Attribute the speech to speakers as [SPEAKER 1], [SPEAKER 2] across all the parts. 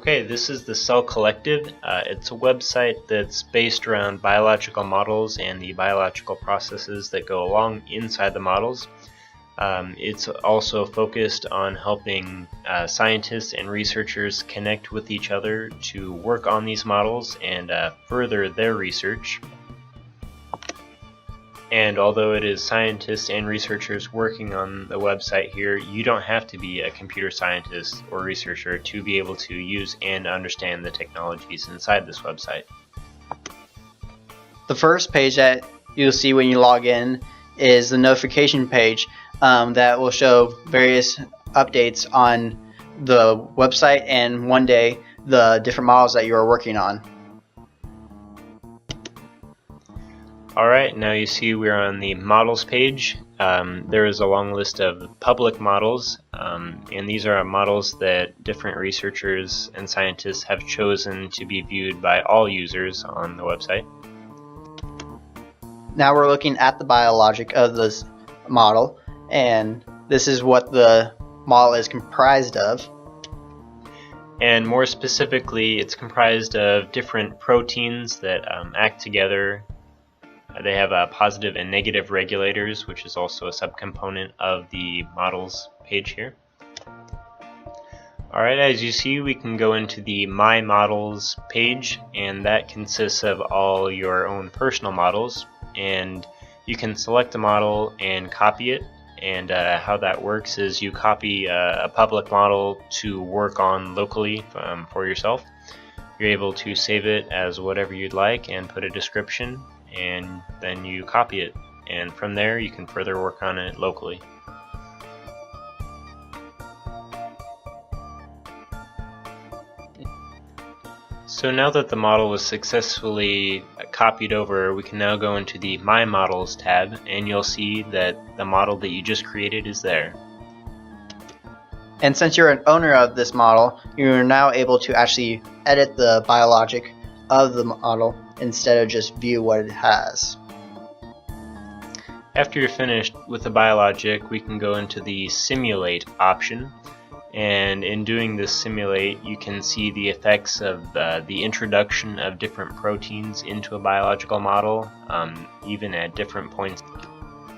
[SPEAKER 1] Okay, this is the Cell Collective. It's a website that's based around biological models and the biological processes that go along inside the models. It's also focused on helping scientists and researchers connect with each other to work on these models and further their research. And although it is scientists and researchers working on the website here, you don't have to be a computer scientist or researcher to be able to use and understand the technologies inside this website.
[SPEAKER 2] The first page that you'll see when you log in is the notification page that will show various updates on the website and one day the different models that you are working on.
[SPEAKER 1] Alright, now you see we're on the models page. There is a long list of public models, and these are models that different researchers and scientists have chosen to be viewed by all users on the website.
[SPEAKER 2] Now we're looking at the biologic of this model, and this is what the model is comprised of.
[SPEAKER 1] And more specifically, it's comprised of different proteins that act together. They have positive and negative regulators, which is also a subcomponent of the models page here. Alright, as you see, we can go into the My Models page, and that consists of all your own personal models. And you can select a model and copy it, and how that works is you copy a public model to work on locally for yourself. You're able to save it as whatever you'd like and put a description, and then you copy it, and from there you can further work on it locally. So now that the model was successfully copied over, we can now go into the My Models tab, and you'll see that the model that you just created is there.
[SPEAKER 2] And since you're an owner of this model, you're now able to actually edit the biologic of the model instead of just view what it has.
[SPEAKER 1] After you're finished with the biologic, we can go into the Simulate option, and in doing this Simulate, you can see the effects of the introduction of different proteins into a biological model, even at different points.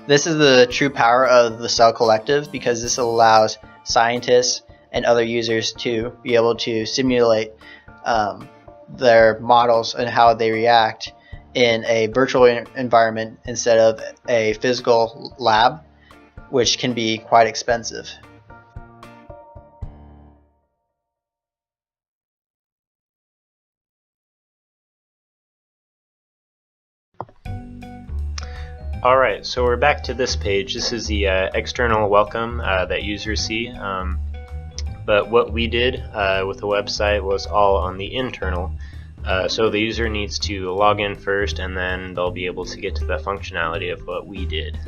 [SPEAKER 2] This is the true power of the Cell Collective, because this allows scientists and other users to be able to simulate their models and how they react in a virtual environment instead of a physical lab, which can be quite expensive.
[SPEAKER 1] Alright, so we're back to this page. This is the external welcome that users see. But what we did with the website was all on the internal. So the user needs to log in first, and then they'll be able to get to the functionality of what we did.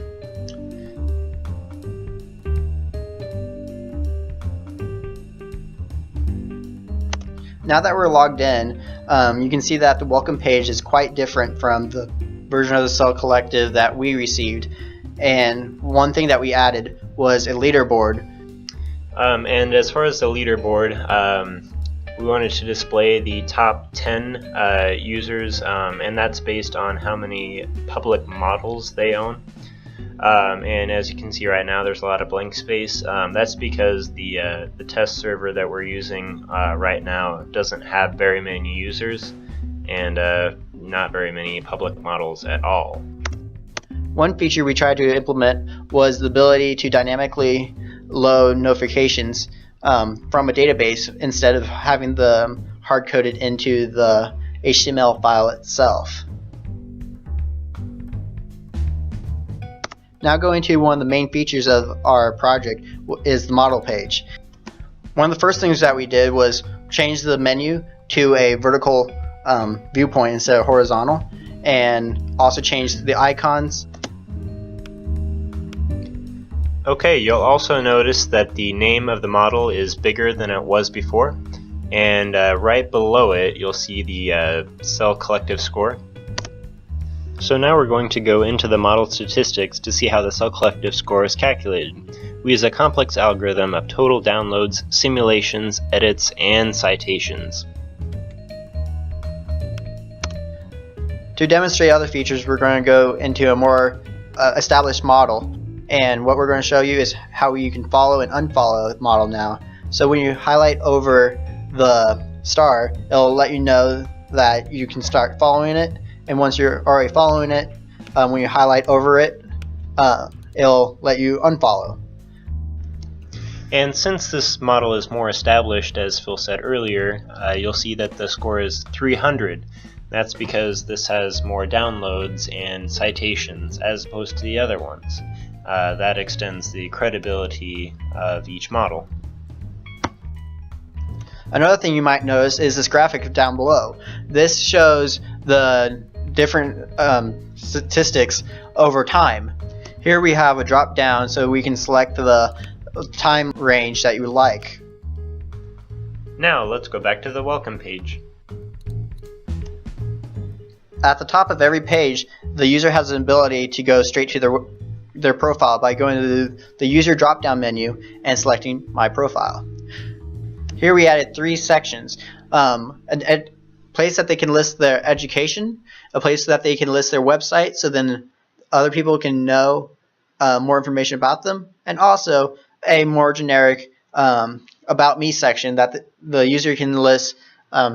[SPEAKER 2] Now that we're logged in, you can see that the welcome page is quite different from the version of the Cell Collective that we received. And one thing that we added was a leaderboard.
[SPEAKER 1] And as far as the leaderboard, we wanted to display the top 10 users, and that's based on how many public models they own. And as you can see right now, there's a lot of blank space. That's because the test server that we're using right now doesn't have very many users, and not very many public models at all.
[SPEAKER 2] One feature we tried to implement was the ability to dynamically load notifications from a database instead of having them hard-coded into the HTML file itself. Now going to one of the main features of our project is the model page. One of the first things that we did was change the menu to a vertical viewpoint instead of horizontal, and also change the icons.
[SPEAKER 1] Okay, you'll also notice that the name of the model is bigger than it was before, and right below it you'll see the Cell Collective score. So now we're going to go into the model statistics to see how the Cell Collective score is calculated. we use a complex algorithm of total downloads, simulations, edits, and citations.
[SPEAKER 2] To demonstrate other features, we're going to go into a more established model, and what we're going to show you is how you can follow and unfollow the model now. So when you highlight over the star, it'll let you know that you can start following it, and once you're already following it, when you highlight over it, it'll let you unfollow.
[SPEAKER 1] And since this model is more established, as Phil said earlier, you'll see that the score is 300. That's because this has more downloads and citations as opposed to the other ones. That extends the credibility of each model.
[SPEAKER 2] Another thing you might notice is this graphic down below. This shows the different statistics over time. Here we have a drop down so we can select the time range that you would like.
[SPEAKER 1] Now let's go back to the welcome page.
[SPEAKER 2] At the top of every page, the user has an ability to go straight to their profile by going to the user drop-down menu and selecting My Profile. Here we added 3 sections. A place that they can list their education, a place that they can list their website so then other people can know more information about them, and also a more generic About Me section that the user can list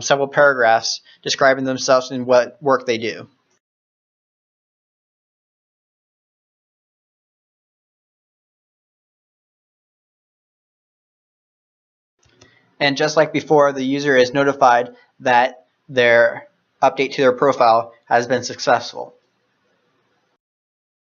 [SPEAKER 2] several paragraphs describing themselves and what work they do. And just like before, the user is notified that their update to their profile has been successful.